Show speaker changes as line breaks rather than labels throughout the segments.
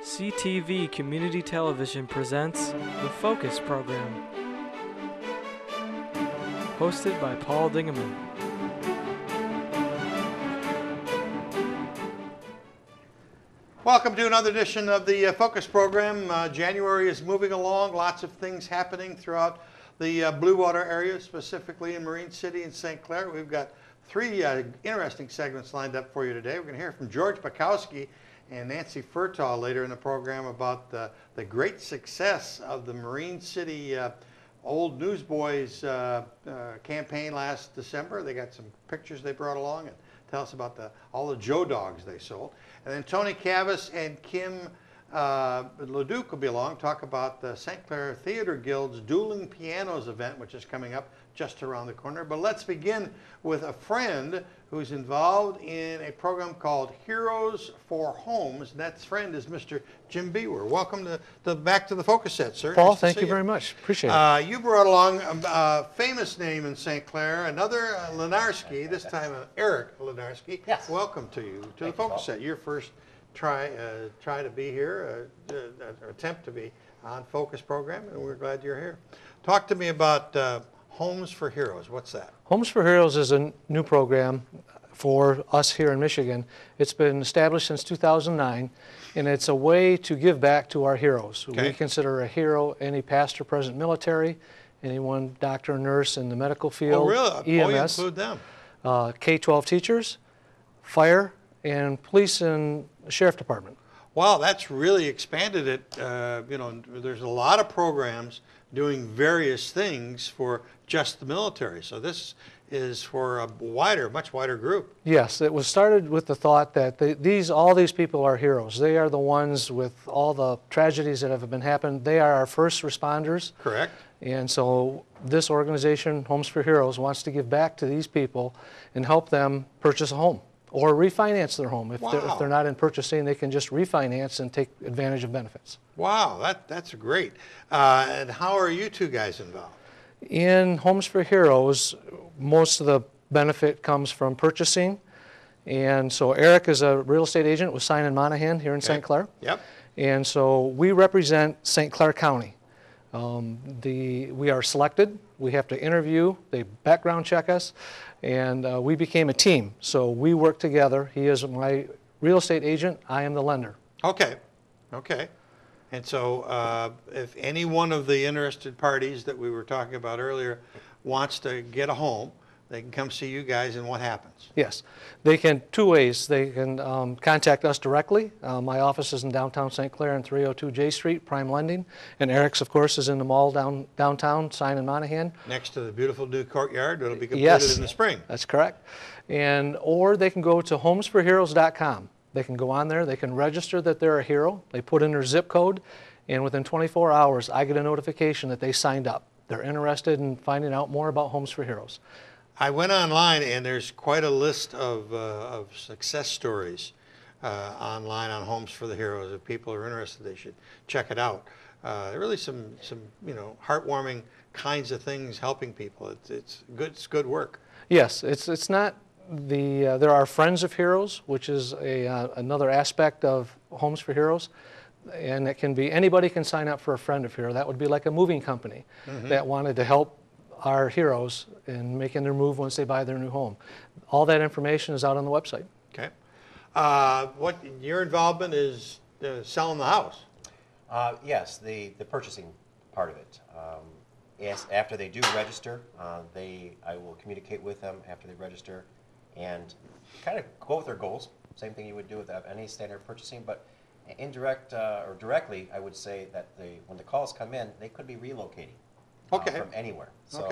CTV Community Television presents The Focus Program, hosted by Paul Dingeman.
Welcome to another edition of the Focus Program. January is moving along, lots of things happening throughout the Blue Water area, specifically in Marine City and St. Clair. We've got three interesting segments lined up for you today. We're going to hear from George Bukowski and Nancy Furtaw later in the program about the great success of the Marine City Old Newsboys campaign last December. They got some pictures they brought along and tell us about all the Joe dogs they sold. And then Tony Cavas and Kim Leduc will be along, talk about the St. Clair Theater Guild's Dueling Pianos event, which is coming up just around the corner. But let's begin with a friend who's involved in a program called Heroes for Homes. And that friend is Mr. Jim Bewer. Welcome back to the Focus Set, sir.
Paul,
nice
thank you very much. Appreciate it.
You brought along a famous name in St. Clair, another Lenarski, this time Eric Lenarski.
Yes.
Welcome to you to the Focus Set. Your first try to be here, attempt to be on Focus Program, and we're glad you're here. Talk to me about Homes for Heroes. What's that?
Homes for Heroes is a new program for us here in Michigan. It's been established since 2009, and it's a way to give back to our heroes.
Okay.
We consider a hero any past or present military, anyone doctor or nurse in the medical field,
Oh, really? Oh, you
EMS,
include them.
K-12 teachers, fire, and police and sheriff department.
Wow, that's really expanded it. There's a lot of programs doing various things for just the military. So this is for a much wider group.
Yes, it was started with the thought that all these people are heroes. They are the ones with all the tragedies that have been happening. They are our first responders.
Correct.
And so this organization, Homes for Heroes, wants to give back to these people and help them purchase a home or refinance their home. If they're not in purchasing, they can just refinance and take advantage of benefits.
Wow, that's great. And how are you two guys involved?
In Homes for Heroes, most of the benefit comes from purchasing. And so Eric is a real estate agent with Sign & Monahan here in St. Clair.
Yep.
And so we represent St. Clair County. We are selected. We have to interview. They background check us. And we became a team. So we work together. He is my real estate agent. I am the lender.
Okay. And so if any one of the interested parties that we were talking about earlier wants to get a home, they can come see you guys, and what happens?
Yes. They can, two ways. They can contact us directly. My office is in downtown St. Clair on 302 J Street, Prime Lending. And Eric's, of course, is in the mall downtown, Sign & Monahan.
Next to the beautiful new courtyard that'll be completed in the spring.
That's correct. Or they can go to homesforheroes.com. They can go on there. They can register that they're a hero. They put in their zip code, and within 24 hours, I get a notification that they signed up. They're interested in finding out more about Homes for Heroes.
I went online, and there's quite a list of success stories online on Homes for the Heroes. If people are interested, they should check it out. Really some heartwarming kinds of things helping people. It's good work.
Yes, it's not there are Friends of Heroes, which is another aspect of Homes for Heroes. And it can be, anybody can sign up for a Friend of Hero. That would be like a moving company that wanted to help our heroes in making their move once they buy their new home. All that information is out on the website.
Okay. What your involvement is selling the house?
Yes, the purchasing part of it. Yes, after they do register, I will communicate with them after they register and kind of go with their goals. Same thing you would do with any standard purchasing, but indirect or directly, I would say that when the calls come in, they could be relocating from anywhere. So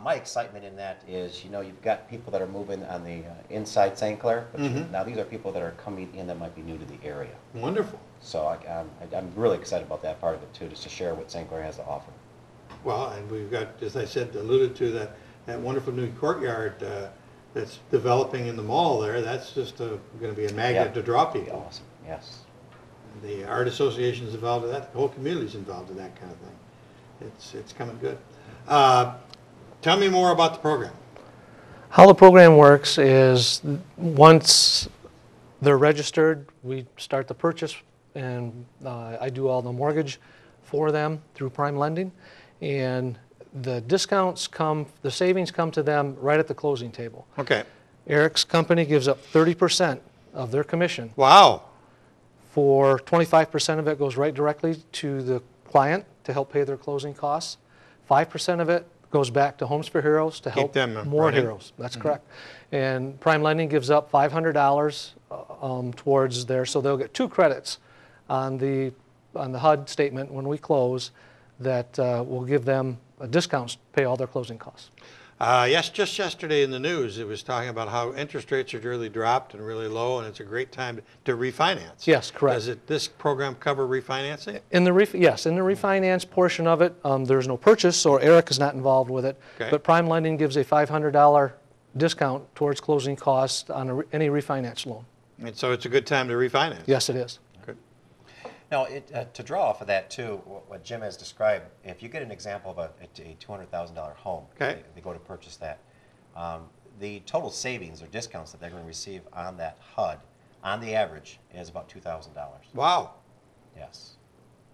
my excitement in that is, you've got people that are moving on the inside St. Clair, but now these are people that are coming in that might be new to the area.
Wonderful.
So I'm really excited about that part of it too, just to share what St. Clair has to offer.
Well, and we've got, as I said, alluded to that wonderful new courtyard that's developing in the mall there. That's just going to be a magnet to draw people.
Awesome. Yes.
The art association is involved in that. The whole community is involved in that kind of thing. It's coming good. Tell me more about the program.
How the program works is once they're registered, we start the purchase and I do all the mortgage for them through Prime Lending, and the discounts come, the savings come to them right at the closing table.
Okay.
Eric's company gives up 30% of their commission.
Wow.
For 25% of it goes right directly to the client to help pay their closing costs. 5% of it goes back to Homes for Heroes to help
them
more
running.
heroes. That's correct. And Prime Lending gives up $500 towards there, so they'll get 2 credits on the HUD statement when we close that will give them discounts to pay all their closing costs.
Yes, just yesterday in the news, it was talking about how interest rates are really dropped and really low, and it's a great time to refinance.
Yes, correct.
Does this program cover refinancing?
Yes, in the refinance portion of it, there's no purchase, so Eric is not involved with it.
Okay.
But Prime Lending gives a $500 discount towards closing costs on any refinance loan.
And so it's a good time to refinance.
Yes, it is.
Good.
Now, to draw off of that too, what Jim has described, if you get an example of a $200,000 home,
Okay.
they go to purchase that, the total savings or discounts that they're going to receive on that HUD, on the average, is about $2,000.
Wow.
Yes.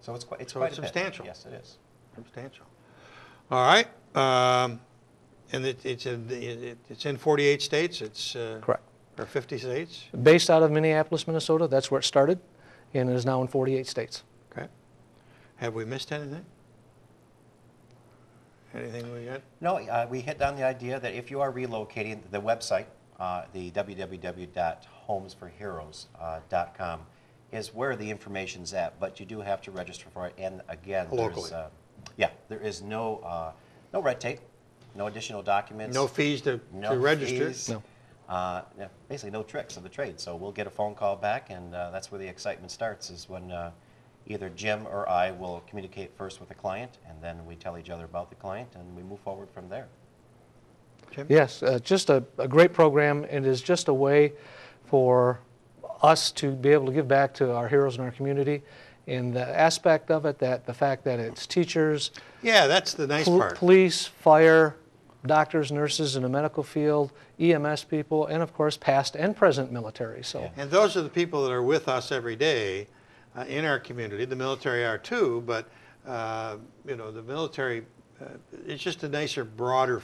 So it's quite,
So
quite
it's
a bit.
substantial.
Yes, it is.
Substantial. All right. And it's in 48 states. It's
Correct.
or 50 states.
Based out of Minneapolis, Minnesota, that's where it started, and it is now in 48 states.
Okay. Have we missed anything? Anything we got?
No, we hit down the idea that if you are relocating, the website, the www.homesforheroes.com, is where the information's at, but you do have to register for it. And again,
Locally.
there is no red tape, no additional documents,
No fees to
no
register?
fees.
No.
Basically no tricks of the trade. So we'll get a phone call back, and that's where the excitement starts, is when either Jim or I will communicate first with the client, and then we tell each other about the client, and we move forward from there.
Jim?
Yes, just a great program. It is just a way for us to be able to give back to our heroes in our community. And the aspect of it, that the fact that it's teachers,
Yeah, that's the nice part.
police, fire, doctors, nurses in the medical field, EMS people, and of course past and present military. So
Yeah.
And those are the people that are with us every day in our community. The military are too, but you know, the military, it's just a nicer, broader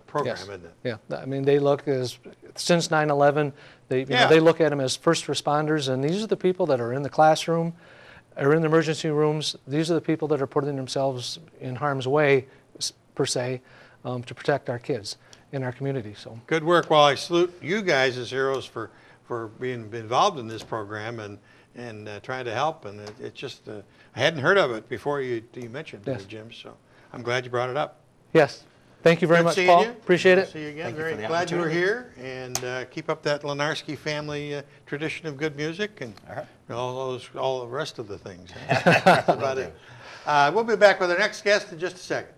program,
yes.
isn't it?
Yeah, I mean, they look as, since 9/11, you know,
Yeah.
they look at them as first responders, and these are the people that are in the classroom, are in the emergency rooms. These are the people that are putting themselves in harm's way, per se, to protect our kids in our community. So
Good work. Well, I salute you guys as heroes for being involved in this program and trying to help. And it's just, I hadn't heard of it before you mentioned
Yes.
it, Jim, so I'm glad you brought it up.
yes, thank you very
Good
much,
seeing
Paul.
you.
Appreciate it.
See you again.
Thank you
Very
for the
glad you were
opportunity.
here, and keep up that Lenarski family tradition of good music and
All right.
all the rest of the things. That's about it. We'll be back with our next guest in just a second.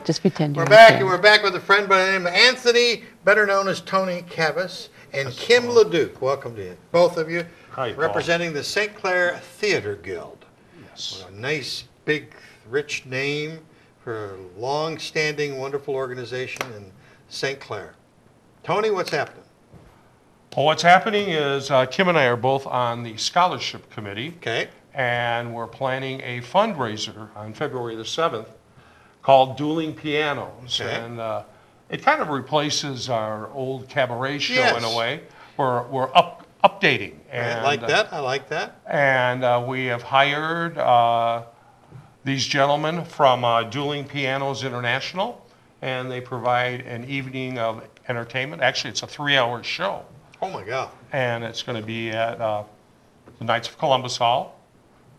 Just pretend you're
We're back,
okay.
and we're back with a friend by the name of Anthony, better known as Tony Cavas, and Kim LeDuc. Welcome to you, both of you.
Hi, Paul.
Representing the St. Clair Theater Guild.
Yes.
What a nice, big, rich name for a long-standing, wonderful organization in St. Clair. Tony, what's happening?
Well, what's happening is Kim and I are both on the scholarship committee,
Okay.
and we're planning a fundraiser on February the 7th called Dueling Pianos.
Okay.
And it kind of replaces our old cabaret show in
Yes.
a way. We're updating.
I like that. I like that.
And we have hired these gentlemen from Dueling Pianos International, and they provide an evening of entertainment. Actually, it's a 3-hour show.
Oh, my God.
And it's going to be at the Knights of Columbus Hall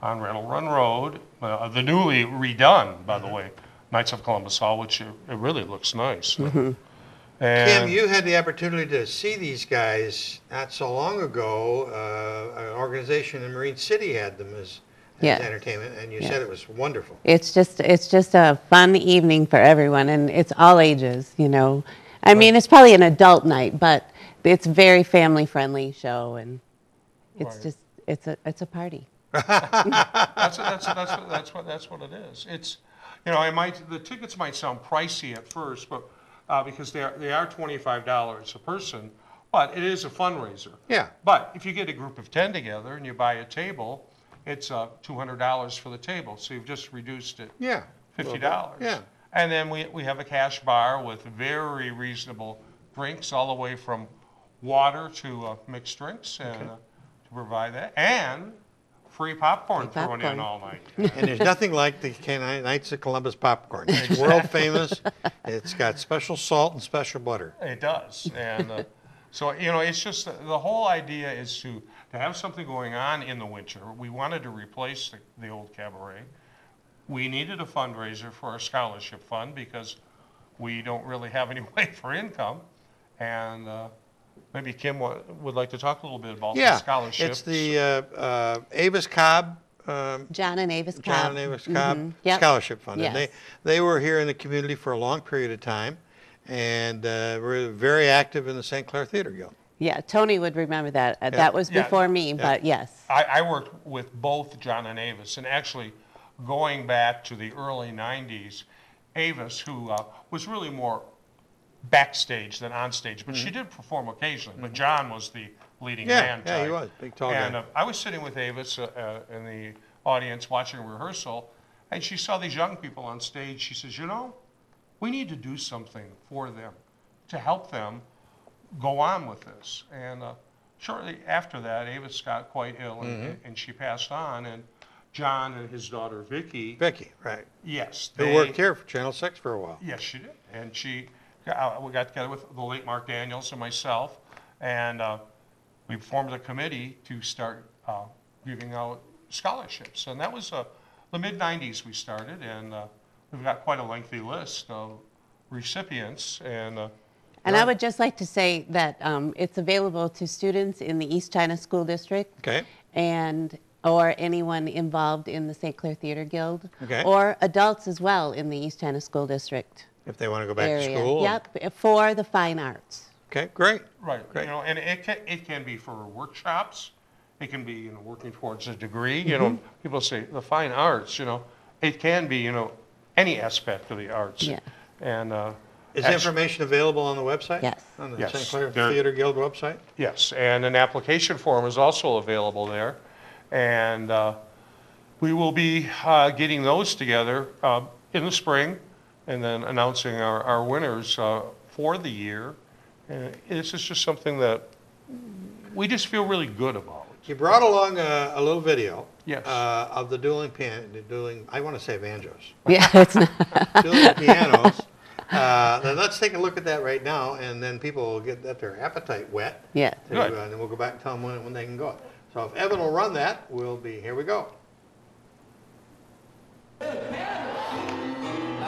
on Randall Run Road, the newly redone, by the way, Knights of Columbus Hall, which it really looks nice.
Kim,
And
you had the opportunity to see these guys not so long ago. An organization in Marine City had them as
Yes.
entertainment, and you
Yes.
said it was wonderful.
It's just a fun evening for everyone, and it's all ages, you know. I mean, it's probably an adult night, but it's very family-friendly show, and It's
Right.
just, it's a party.
That's what it is. It's, the tickets might sound pricey at first, but, because they are $25 a person, but it is a fundraiser.
Yeah.
But if you get a group of 10 together and you buy a table, it's $200 for the table, so you've just reduced it
Yeah.
$50.
Yeah.
And then we have a cash bar with very reasonable drinks, all the way from water to mixed drinks, and to provide that, and free popcorn
Free
thrown in
popcorn.
all night.
And there's nothing like the Knights of Columbus popcorn. It's world famous. It's got special salt and special butter.
It does, and so it's just the whole idea is to have something going on in the winter. We wanted to replace the old cabaret. We needed a fundraiser for our scholarship fund because we don't really have any way for income, and maybe Kim would like to talk a little bit about the
Yeah,
scholarships.
it's the Avis Cobb,
John and Avis Cobb.
John and Avis Cobb
Yep.
Scholarship Fund. And
Yes.
they were here in the community for a long period of time, and were very active in the St. Clair Theater Guild.
Yeah, Tony would remember that. That was
Yeah.
before me, but yes.
I worked with both John and Avis, and actually going back to the early 90s, Avis, who was really more backstage than on stage, but she did perform occasionally, but John was the leading man
Yeah,
type.
he was, big tall
And
guy.
I was sitting with Avis in the audience watching a rehearsal, and she saw these young people on stage. She says, we need to do something for them to help them go on with this. And shortly after that, Avis got quite ill, and she passed on, and John and his daughter Vicky,
Right.
yes,
Who worked here for Channel 6 for a while.
Yes, she did. And we got together with the late Mark Daniels and myself, and we formed a committee to start giving out scholarships. And that was the mid-90s we started, and we've got quite a lengthy list of recipients. And
I would just like to say that it's available to students in the East China School District.
Okay.
Or anyone involved in the St. Clair Theater Guild.
Okay.
Or adults as well in the East China School District
If they want to go back
area.
to school.
Yep, for the fine arts.
Okay, great.
right,
Great.
and it can be for workshops. It can be working towards a degree. People say the fine arts. It can be any aspect of the arts.
Yeah.
And
Is the information available on the website?
Yes.
On the
Yes.
St. Clair
There-
Theater Guild website?
Yes, and an application form is also available there. And we will be getting those together in the spring and then announcing our winners for the year. And this is just something that we just feel really good about.
You brought along a little video.
Yes.
Of the dueling, I want to say banjos.
Yeah, it's not.
Dueling pianos. Then let's take a look at that right now, and then people will get their appetite wet.
Yeah.
Good.
And then we'll go back and tell them when they can go. So if Evan will run that, here we go.
Now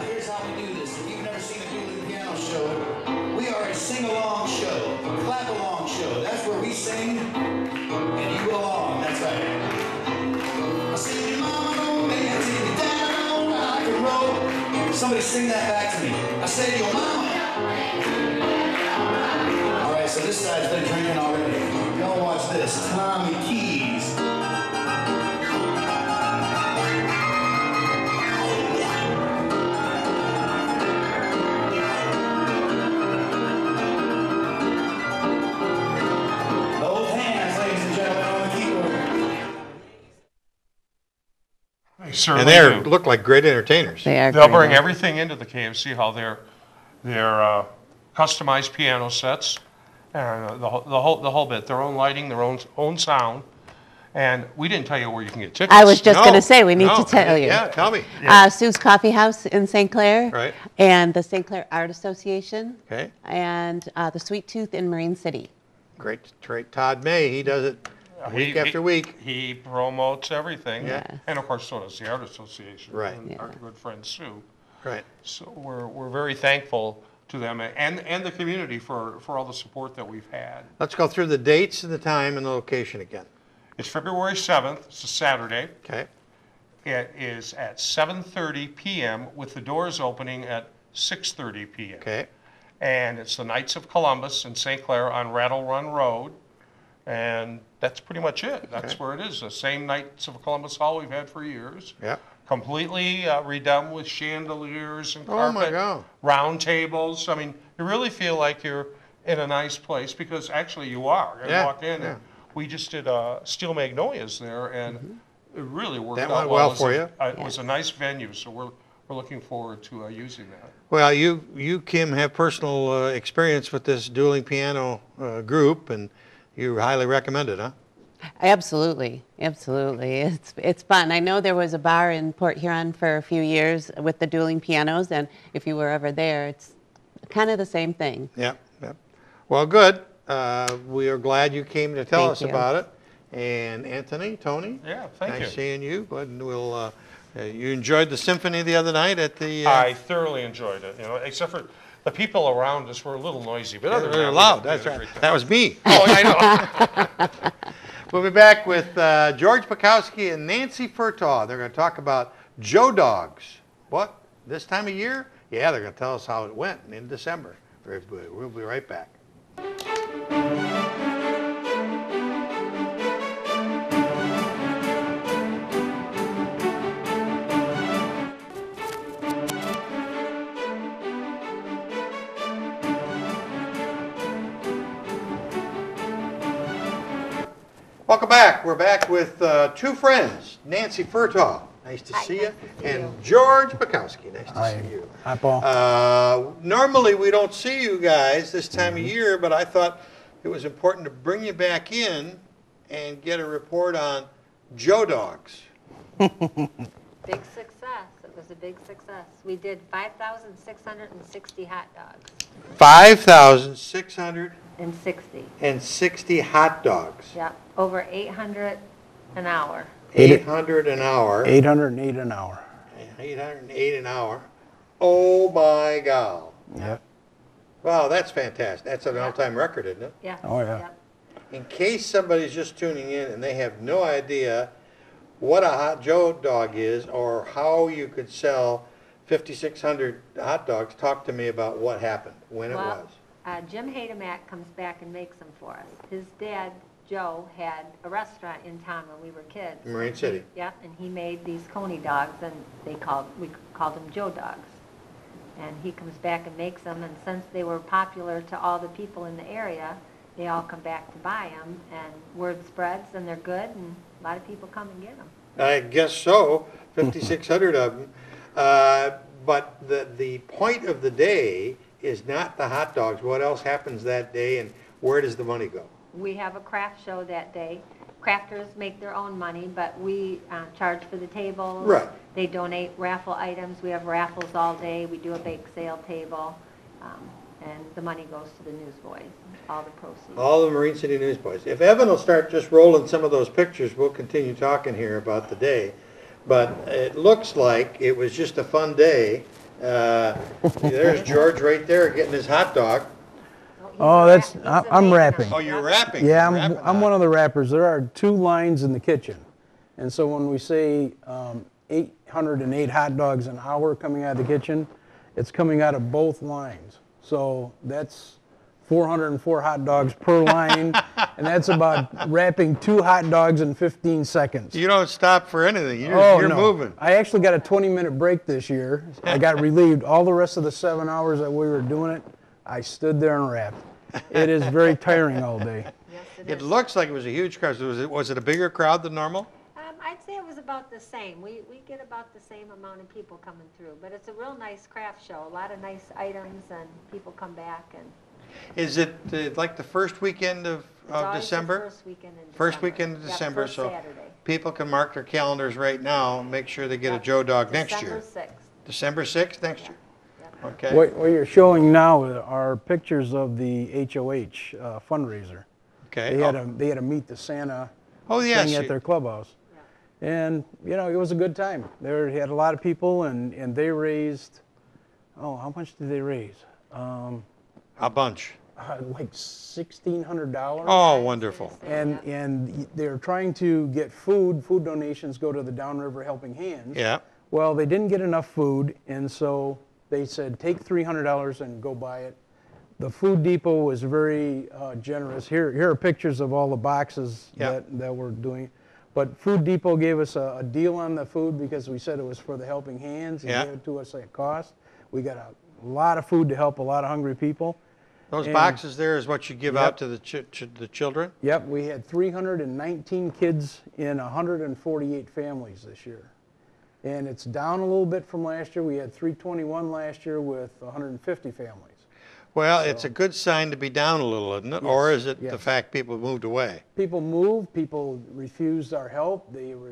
here's how we do this. If you've never seen a dueling piano show, we are a sing-along show, a clap-along show. That's where we sing and you go along. That's right. I said, your mama don't dance, and your dad don't rock and roll. Somebody sing that back to me. I said, your mama. All right, so this side's been drinking already. Y'all watch this. Tommy Keys. Both hands, ladies and gentlemen, on the keyboard.
They
And
certainly
they
do.
look like great entertainers.
They are
They'll
great.
bring everything into the KFC Hall. They're customized piano sets, and the whole bit. Their own lighting, their own sound. And we didn't tell you where you can get tickets.
I was just
No,
going to say, we need
no.
to tell you.
Yeah, tell me.
Sue's Coffee House in St. Clair.
Right.
And the St. Clair Art Association.
Okay.
And the Sweet Tooth in Marine City.
Great. Todd May, he does it week after week.
He promotes everything.
Yeah.
And of course, so does the Art Association.
Right.
And our good friend Sue.
Right.
So we're very thankful to them and the community for all the support that we've had.
Let's go through the dates and the time and the location again.
It's February 7th. It's a Saturday.
Okay.
It is at 7:30 p.m. with the doors opening at 6:30 p.m.
Okay.
And it's the Knights of Columbus in St. Clair on Rattle Run Road. And that's pretty much it. That's where it is. The same Knights of Columbus Hall we've had for years.
Yeah.
Completely redone with chandeliers and
Oh, my
carpet,
God.
round tables. I mean, you really feel like you're in a nice place because actually you are. You
Yeah,
walk in
yeah.
and we just did Steel Magnolias there and it really worked
That
out
went well
It was
for
a-
you?
It was a nice venue, so we're looking forward to using that.
Well, you, Kim, have personal experience with this dueling piano group, and you highly recommend it, huh?
Absolutely, absolutely. It's fun. I know there was a bar in Port Huron for a few years with the dueling pianos, and if you were ever there, it's kind of the same thing.
Yep, yep. Well, good. We are glad you came to tell
Thank
us
you.
about it. And Anthony, Tony?
Yeah, thank you.
Nice seeing you. Glad we'll, you enjoyed the symphony the other night at the...
I thoroughly enjoyed it, except for the people around us were a little noisy, but other than
They're
that, we
loud,
had
that's
a
right.
great time.
That was me.
Oh, I know.
We'll be back with George Bukowski and Nancy Furtaw. They're going to talk about Joe Dogs. What? This time of year? Yeah, they're going to tell us how it went in December. Very good. We'll be right back. Welcome back. We're back with two friends, Nancy Furtaw. Nice to see you. And George Bukowski. Nice to see you.
Hi, Paul.
Normally, we don't see you guys this time of year, but I thought it was important to bring you back in and get a report on Joe Dogs.
Big success. It was a big success. We did 5,660 hot dogs.
5,660
And 60.
hot dogs.
Yep. Over 800 an hour.
800 an hour.
808 an hour.
808 an hour. Oh my God.
Yep.
Wow, that's fantastic. That's an all-time record, isn't it?
Yeah.
Oh, yeah.
Yep.
In case somebody's just tuning in and they have no idea what a hot Joe dog is or how you could sell 5,600 hot dogs, talk to me about what happened, when it was.
Jim Hademak comes back and makes them for us. His dad, Joe, had a restaurant in town when we were kids.
Marine City.
Yep, and he made these coney dogs, and we called them Joe dogs. And he comes back and makes them, and since they were popular to all the people in the area, they all come back to buy them, and word spreads, and they're good, and a lot of people come and get them.
I guess so, 5,600 of them. But the point of the day is not the hot dogs. What else happens that day, and where does the money go?
We have a craft show that day. Crafters make their own money, but we charge for the tables.
Right.
They donate raffle items. We have raffles all day. We do a bake sale table. And the money goes to the Newsboys, all the proceeds.
All the Marine City Newsboys. If Evan will start just rolling some of those pictures, we'll continue talking here about the day. But it looks like it was just a fun day. There's George right there getting his hot dog.
Oh, I'm wrapping.
Oh, you're wrapping.
Yeah,
You're wrapping
I'm
hot.
one of the wrappers. There are 2 lines in the kitchen. And so when we say 808 hot dogs an hour coming out of the kitchen, it's coming out of both lines. So that's 404 hot dogs per line, and that's about wrapping 2 hot dogs in 15 seconds.
You don't stop for anything. You're
no.
moving.
I actually got a 20-minute break this year. I got relieved. All the rest of the 7 hours that we were doing it, I stood there and wrapped. It is very tiring all day.
Yes,
It
is.
looks like it was a huge crowd. Was it a bigger crowd than normal?
I'd say it was about the same. We get about the same amount of people coming through, but it's a real nice craft show. A lot of nice items, and people come back. And
Is it like the first weekend of
it's always the
December?
First weekend in December.
First weekend of
Yep,
December,
first
so
Saturday.
people can mark their calendars right now and make sure they get a Joe Dog next year.
December 6th.
December 6th next year?
Yep.
Okay.
What you're showing now are pictures of the HOH fundraiser.
Okay.
They had a Meet the Santa
Oh, yes.
thing at their clubhouse. And, it was a good time. They had a lot of people, and they raised, how much did they raise?
A bunch.
Like $1,600.
Oh, wonderful.
And they're trying to get food donations go to the Downriver Helping Hands.
Yeah.
Well, they didn't get enough food, and so they said, take $300 and go buy it. The Food Depot was very generous. Here are pictures of all the boxes
Yep.
that we're doing. But Food Depot gave us a deal on the food because we said it was for the helping hands. They
Yeah.
gave it to us at cost. We got a lot of food to help a lot of hungry people.
Those
And-
boxes there is what you give
Yep.
out to the the children?
Yep, we had 319 kids in 148 families this year. And it's down a little bit from last year. We had 321 last year with 150 families.
Well, it's a good sign to be down a little, isn't it? Or is it the
yes.
fact people moved away?
People moved, people refused our help.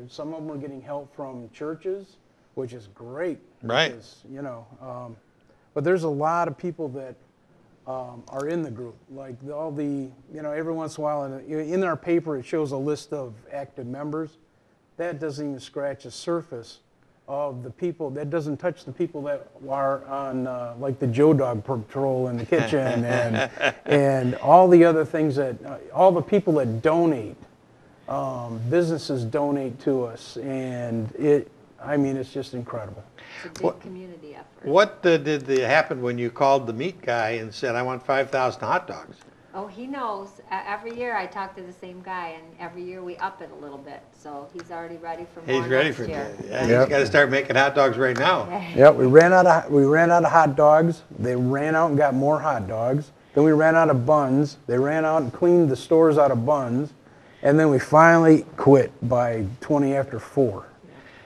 Some of them were getting help from churches, which is great.
Right.
Because, but there's a lot of people that are in the group. Like every once in a while, in our paper it shows a list of active members. That doesn't even scratch the surface of the people. That doesn't touch the people that are on like the Joe Dog patrol in the kitchen and all the other things that all the people that donate. Businesses donate to us, and it's just incredible.
It's a big community effort.
What did happen when you called the meat guy and said, I want 5,000 hot dogs?
Oh, he knows. Every year I talk to the same guy, and every year we up it a little bit. So he's already ready for more
He's ready
next
for
year.
that. Yeah, he's got to start making hot dogs right now.
Yeah, we ran out of hot dogs. They ran out and got more hot dogs. Then we ran out of buns. They ran out and cleaned the stores out of buns. And then we finally quit by 20 after 4.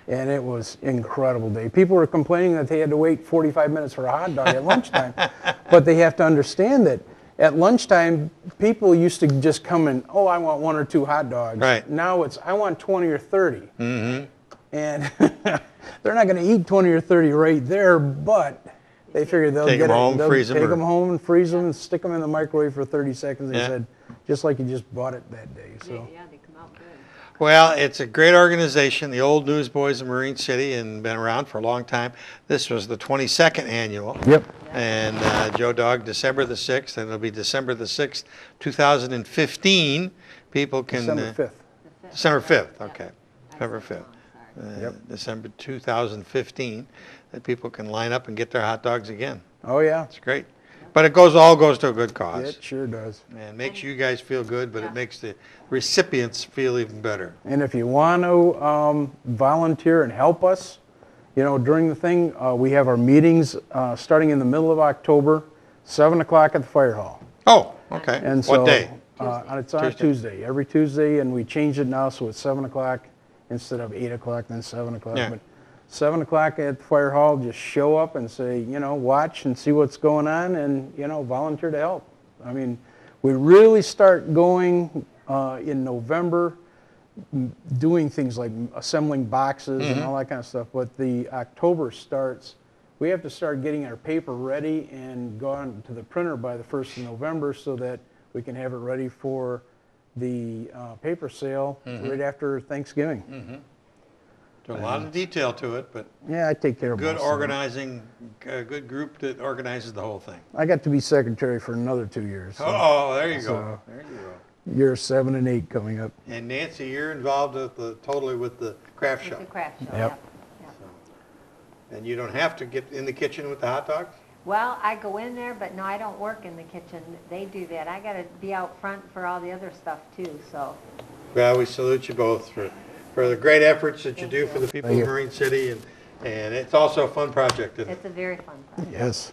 And it was an incredible day. People were complaining that they had to wait 45 minutes for a hot dog at lunchtime. But they have to understand that at lunchtime, people used to just come and, I want 1 or 2 hot dogs.
Right.
Now it's, I want 20 or 30.
Mm-hmm.
And they're not going to eat 20 or 30 right there, but they figure they'll
Take
get
'em home,
they'll
freeze 'em,
take
or-
them home and freeze them and stick them in the microwave for 30 seconds. They
Yeah.
said, just like you just bought it that day. So.
Yeah, they come out good.
Well, it's a great organization, the old Newsboys of Marine City, and been around for a long time. This was the 22nd annual.
Yep.
And Joe Dog, December the 6th, and it'll be December the 6th, 2015. People can...
December 5th.
December 5th, okay. December 5th.
Yep.
December 2015, that people can line up and get their hot dogs again.
Oh, yeah.
It's great. But it all goes to a good cause.
It sure does.
And makes you guys feel good, but it makes the recipients feel even better.
And if you want to volunteer and help us, during the thing, we have our meetings starting in the middle of October, 7 o'clock at the fire hall.
Oh, okay.
And so,
What day?
It's on Tuesday, every Tuesday, and we changed it now so it's 7 o'clock instead of 8 o'clock, then 7 o'clock.
Yeah.
But 7 o'clock at the fire hall, just show up and say, watch and see what's going on and, volunteer to help. I mean, we really start going in November, doing things like assembling boxes and all that kind of stuff. But the October starts, we have to start getting our paper ready and go on to the printer by the 1st of November so that we can have it ready for the paper sale right after Thanksgiving.
There's a lot of detail to it, but
Yeah, I take care of
good
most of them.
organizing, a good group that organizes the whole thing.
I got to be secretary for another 2 years. So
Oh, there you go.
So-
There you go.
years 7 and 8 coming up.
And Nancy, you're involved totally with the craft
It's
shop.
a craft show,
Yep.
yep.
And you don't have to get in the kitchen with the hot dogs?
Well, I go in there, but no, I don't work in the kitchen. They do that. I gotta be out front for all the other stuff too, so.
Well, we salute you both for the great efforts that you do for the people
Thank
of
you.
Marine City, and it's also a fun project, isn't it?
It's a very fun project.
Yes,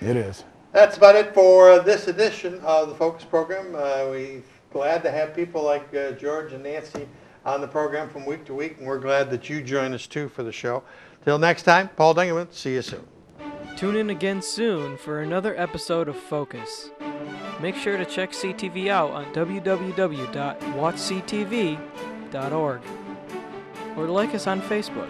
it is.
That's about it for this edition of the Focus Program. We're glad to have people like George and Nancy on the program from week to week, and we're glad that you join us too for the show. Till next time, Paul Dingerman, see you soon.
Tune in again soon for another episode of Focus. Make sure to check CTV out on www.watchctv.org or like us on Facebook.